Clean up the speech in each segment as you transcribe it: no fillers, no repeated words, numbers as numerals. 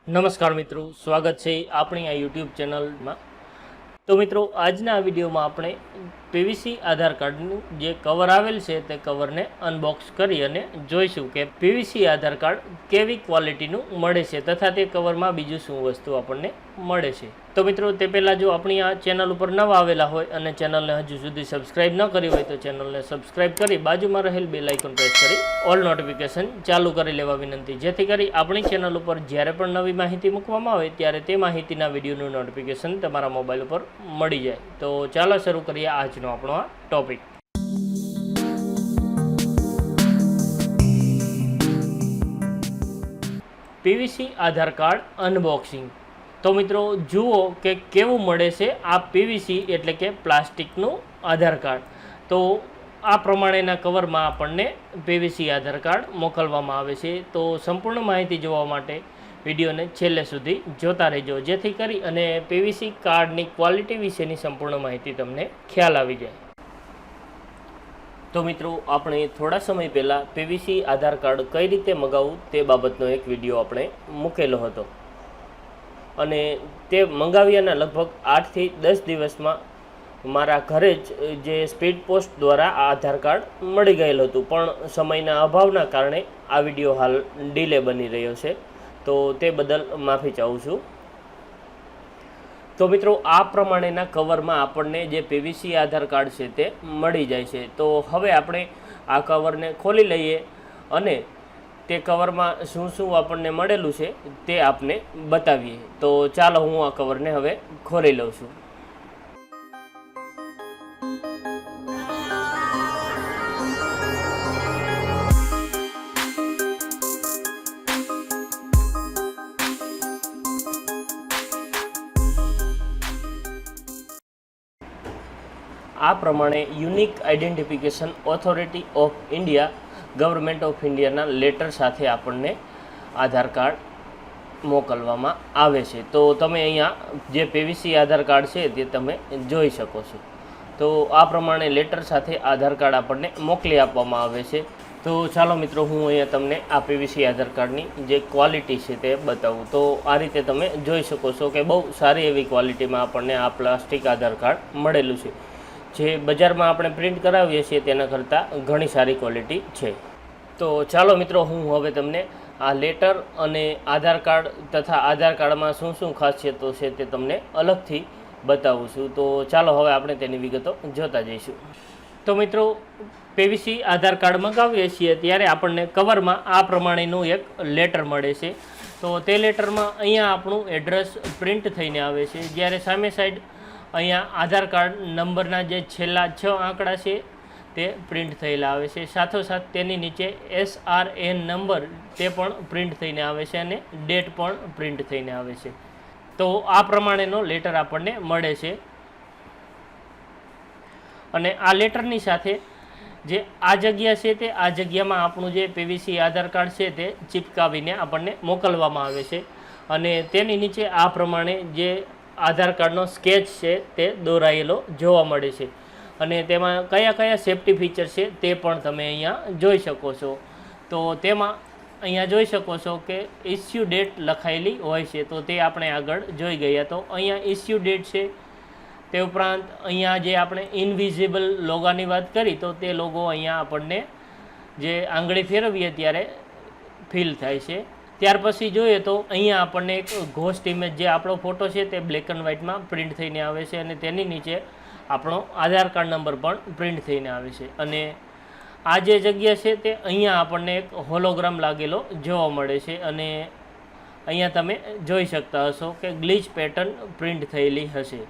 નમસ્કાર મિત્રો, સ્વાગત છે આપણી આ યુટ્યુબ ચેનલમાં। તો મિત્રો, આજના આ વિડીયોમાં આપણે પીવીસી આધાર કાર્ડનું જે કવર આવેલ છે તે કવરને અનબોક્સ કરી અને જોઈશું કે પીવીસી આધાર કાર્ડ કેવી ક્વોલિટીનું મળે છે તથા તે કવરમાં બીજું શું વસ્તુ આપણને મળે છે। તો મિત્રો, તે પહેલાં જો આપણી આ ચેનલ ઉપર નવા આવેલા હોય અને ચેનલને હજુ સુધી સબસ્ક્રાઈબ ન કરી હોય તો ચેનલને સબસ્ક્રાઈબ કરી બાજુમાં રહેલ બેલ આઇકોન પ્રેસ કરી ઓલ નોટિફિકેશન ચાલુ કરી લેવા વિનંતી, જેથી કરી આપણી ચેનલ ઉપર જ્યારે પણ નવી માહિતી મૂકવામાં આવે ત્યારે તે માહિતીના વિડીયોનું નોટિફિકેશન તમારા મોબાઈલ ઉપર મળી જાય। તો ચાલો શરૂ કરીએ આજનો આપણો આ ટોપિક। પીવીસી આધાર કાર્ડ અનબોક્સિંગ। તો મિત્રો, જુઓ કે કેવું મળે છે આ પીવીસી એટલે કે પ્લાસ્ટિકનું આધાર કાર્ડ। તો આ પ્રમાણેના કવરમાં આપણને પીવીસી આધાર કાર્ડ મોકલવામાં આવે છે। તો સંપૂર્ણ માહિતી જોવા માટે વિડીયોને છેલ્લે સુધી જોતા રહેજો, જેથી કરી અને પીવીસી કાર્ડની ક્વોલિટી વિશેની સંપૂર્ણ માહિતી તમને ખ્યાલ આવી જાય। તો મિત્રો, આપણે થોડા સમય પહેલાં પીવીસી આધાર કાર્ડ કઈ રીતે મગાવવું તે બાબતનો એક વિડીયો આપણે મૂકેલો હતો અને તે મંગાવ્યાના લગભગ 8 થી 10 દિવસમાં મારા ઘરે જ જે સ્પીડ પોસ્ટ દ્વારા આ આધાર કાર્ડ મળી ગયેલું હતું, પણ સમયના અભાવના કારણે આ વિડીયો હાલ ડીલે બની રહ્યો છે, તો તે બદલ માફી ચાહું છું। તો મિત્રો, આ પ્રમાણેના કવરમાં આપણને જે પીવીસી આધાર કાર્ડ છે તે મળી જાય છે। તો હવે આપણે આ કવરને ખોલી લઈએ અને તે કવરમાં શું શું આપણને મળેલું છે તે આપને બતાવીએ। તો ચાલો હું આ કવરને હવે ખોલી લઉં છું। આ પ્રમાણે unique identification authority of India government of ઇન્ડિયાના લેટર સાથે આપણને આધાર કાર્ડ મોકલવામાં આવે છે। તો તમે અહીંયા જે પીવીસી આધાર કાર્ડ છે તે તમે જોઈ શકો છો। તો આ પ્રમાણે લેટર સાથે આધાર કાર્ડ આપણને મોકલી આપવામાં આવે છે। તો ચાલો મિત્રો, હું અહીંયા તમને આ પીવીસી આધાર કાર્ડની જે ક્વોલિટી છે તે બતાવું। તો આ રીતે તમે જોઈ શકો છો કે બહુ સારી એવી ક્વોલિટીમાં આપણને આ પ્લાસ્ટિક આધાર કાર્ડ મળેલું છે, જે બજારમાં આપણે પ્રિન્ટ કરાવીએ છીએ તેના કરતાં ઘણી સારી ક્વોલિટી છે। તો ચાલો મિત્રો, હું હવે તમને આ લેટર અને આધાર કાર્ડ તથા આધાર કાર્ડમાં શું શું ખાસિયતો છે તે તમને અલગથી બતાવું છું। તો ચાલો હવે આપણે તેની વિગતો જોતા જઈશું। તો મિત્રો, પીવીસી આધાર કાર્ડ મંગાવીએ છીએ ત્યારે આપણને કવરમાં આ પ્રમાણેનું એક લેટર મળે છે। તો તે લેટરમાં અહીંયા આપણું એડ્રેસ પ્રિન્ટ થઈને આવે છે, જ્યારે સામે સાઈડ અહીંયા આધાર કાર્ડ નંબરના જે છેલ્લા 6 આંકડા છે તે પ્રિન્ટ થયેલા આવે છે। સાથોસાથ તેની નીચે SRN નંબર તે પણ પ્રિન્ટ થઈને આવે છે અને ડેટ પણ પ્રિન્ટ થઈને આવે છે। તો આ પ્રમાણેનો લેટર આપણને મળે છે અને આ લેટરની સાથે જે આ જગ્યા છે તે આ જગ્યામાં આપણું જે પીવીસી આધાર કાર્ડ છે તે ચિપકાવીને આપણને મોકલવામાં આવે છે અને તેની નીચે આ પ્રમાણે જે આધાર કાર્ડનો સ્કેચ છે તે દોરાયેલો જોવા મળે છે અને તેમાં કયા કયા સેફ્ટી ફીચર છે તે પણ તમે અહીંયા જોઈ શકો છો। તો તેમાં અહીંયા જોઈ શકો છો કે ઇસ્યુ ડેટ લખાયેલી હોય છે, તો તે આપણે આગળ જોઈ ગયા। તો અહીંયા ઇસ્યુ ડેટ છે, તે ઉપરાંત અહીંયા જે આપણે ઇનવિઝિબલ લોગોની વાત કરી તો તે લોગો અહીંયા આપણને જે આંગળી ફેરવીએ ત્યારે ફીલ થાય છે। ત્યાર પછી જોઈએ તો અહીંયા આપણને એક ઘોસ્ટ ઇમેજ, જે આપણો ફોટો છે તે બ્લેક એન્ડ વ્હાઇટમાં પ્રિન્ટ થઈને આવે છે અને તેની નીચે આપણો આધાર કાર્ડ નંબર પણ પ્રિન્ટ થઈને આવે છે અને આ જે જગ્યા છે તે અહીંયા આપણને એક હોલોગ્રામ લાગેલો જોવા મળે છે અને અહીંયા તમે જોઈ શકતા હશો કે ગ્લિચ પેટર્ન પ્રિન્ટ થયેલી હશે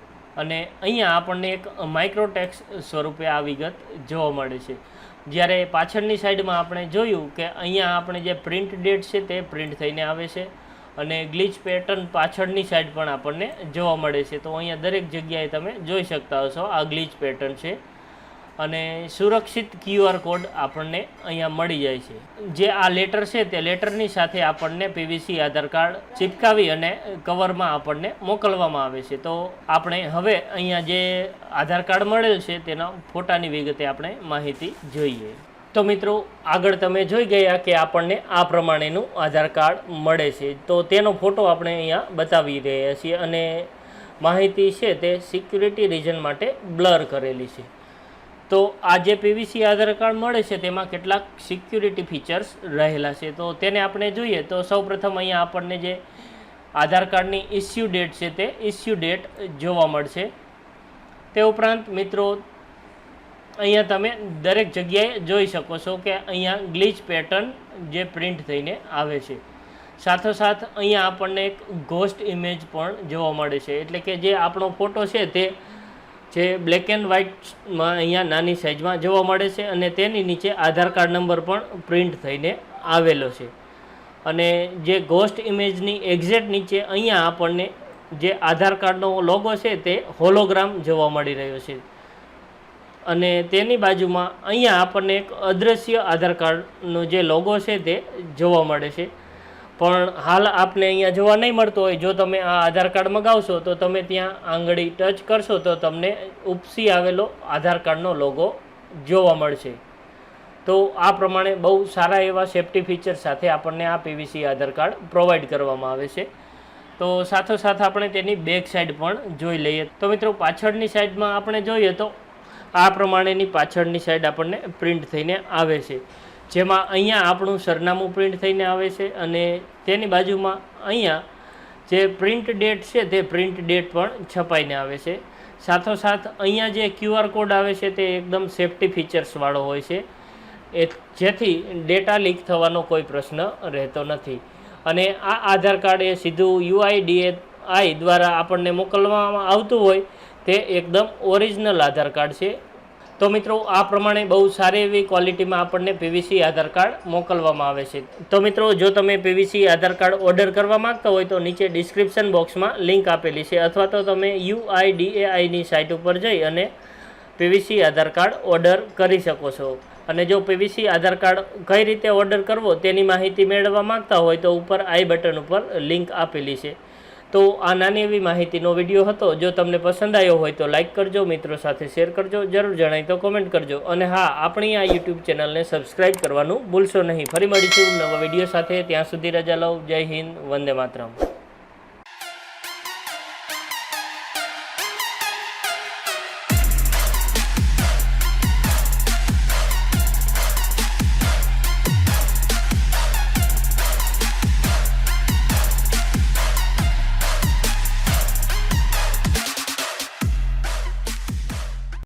અને અહીંયા આપણને એક માઇક્રોટેક્સ સ્વરૂપે આ વિગત જોવા મળે છે। જ્યારે પાછળની સાઈડમાં આપણે જોયું કે અહીંયા આપણે જે પ્રિન્ટ ડેટ છે તે પ્રિન્ટ થઈને આવે છે અને ગ્લિચ પેટર્ન પાછળની સાઈડ પણ આપણને જોવા મળે છે। તો અહીંયા દરેક જગ્યાએ તમે જોઈ શકતા હશો આ ગ્લિચ પેટર્ન છે અને સુરક્ષિત QR કોડ આપણને અહીંયા મળી જાય છે। જે આ લેટર છે તે લેટરની સાથે આપણને પીવીસી આધાર કાર્ડ ચિપકાવી અને કવરમાં આપણને મોકલવામાં આવે છે। તો આપણે હવે અહીંયા જે આધાર કાર્ડ મળેલ છે તેના ફોટાની વિગતે આપણે માહિતી જોઈએ। તો મિત્રો આગળ તમે જોઈ ગયા કે આપણને આ પ્રમાણેનું આધાર કાર્ડ મળે છે, તો તેનો ફોટો આપણે અહીંયા બતાવી રહ્યા છીએ અને માહિતી છે તે સિક્યુરિટી રીઝન માટે બ્લર કરેલી છે. તો આ જે પીવીસી આધાર કાર્ડ મળે છે તેમાં કેટલાક સિક્યુરિટી ફીચર્સ રહેલા છે, તો તેને આપણે જોઈએ. તો સૌપ્રથમ અહીંયા આપણને જે આધાર કાર્ડની ઇસ્યુ ડેટ છે તે ઇસ્યુ ડેટ જોવા મળશે. તે ઉપરાંત મિત્રો અહીંયા તમે દરેક જગ્યાએ જોઈ શકો છો કે અહીંયા ગ્લિચ પેટર્ન જે પ્રિન્ટ થઈને આવે છે. સાથોસાથ અહીંયા આપણને એક ઘોસ્ટ ઇમેજ પણ જોવા મળે છે, એટલે કે જે આપણો ફોટો છે તે જે બ્લેક એન્ડ વ્હાઇટમાં અહીંયા નાની સાઇઝમાં જોવા મળે છે અને તેની નીચે આધાર કાર્ડ નંબર પણ પ્રિન્ટ થઈને આવેલો છે. અને જે ઘોસ્ટ ઇમેજની એક્ઝેક્ટ નીચે અહીંયા આપણને જે આધાર કાર્ડનો લોગો છે તે હોલોગ્રામ જોવા મળી રહ્યો છે અને તેની બાજુમાં અહીંયા આપણને એક અદ્રશ્ય આધાર કાર્ડનો જે લોગો છે તે જોવા મળે છે. પણ હાલ આપને અહીંયા જોવા નહીં મળતો હોય. જો તમે આ આધાર કાર્ડ મગાવશો તો તમે ત્યાં આંગળી ટચ કરશો તો તમને ઉપસી આવેલો આધાર કાર્ડનો લોગો જોવા મળશે. તો આ પ્રમાણે બહુ સારા એવા સેફ્ટી ફીચર સાથે આપણને આ પીવીસી આધાર કાર્ડ પ્રોવાઈડ કરવામાં આવે છે. તો સાથોસાથ આપણે તેની બેક સાઈડ પણ જોઈ લઈએ. તો મિત્રો પાછળની સાઈડમાં આપણે જોઈએ તો આ પ્રમાણેની પાછળની સાઈડ આપણને પ્રિન્ટ થઈને આવે છે, જેમાં અહીંયા આપણું સરનામું પ્રિન્ટ થઈને આવે છે અને તેની બાજુમાં અહીંયા જે પ્રિન્ટ ડેટ છે તે પ્રિન્ટ ડેટ પણ છપાઈને આવે છે. સાથોસાથ અહીંયા જે QR કોડ આવે છે તે એકદમ સેફ્ટી ફીચર્સવાળો હોય છે, જેથી ડેટા લીક થવાનો કોઈ પ્રશ્ન રહેતો નથી. અને આ આધાર કાર્ડ એ સીધું UIDAI દ્વારા આપણને મોકલવામાં આવતું હોય તે એકદમ ઓરિજિનલ આધાર કાર્ડ છે. તો મિત્રો આ પ્રમાણે બહુ સારી એવી ક્વોલિટીમાં આપણને પીવીસી આધાર કાર્ડ મોકલવામાં આવે છે. તો મિત્રો જો તમે પીવીસી આધાર કાર્ડ ઓર્ડર કરવા માગતા હોય તો નીચે ડિસ્ક્રિપ્શન બોક્સમાં લિંક આપેલી છે, અથવા તો તમે UIDAIની સાઇટ ઉપર જઈ અને પીવીસી આધાર કાર્ડ ઓર્ડર કરી શકો છો. અને જો પીવીસી આધાર કાર્ડ કઈ રીતે ઓર્ડર કરવો તેની માહિતી મેળવવા માગતા હોય તો ઉપર આઈ બટન ઉપર લિંક આપેલી છે. તો આ નાની એવી માહિતીનો વિડીયો હતો. જો તમને પસંદ આવ્યો હોય તો લાઇક કરજો, મિત્રો સાથે શેર કરજો, જરૂર જણાય તો કોમેન્ટ કરજો અને હા, આપણી આ યુટ્યુબ ચેનલને સબસ્ક્રાઈબ કરવાનું ભૂલશો નહીં. ફરી મળીશું નવા વિડીયો સાથે. ત્યાં સુધી રજા લઉં. જય હિન્દ, વંદે માતરમ.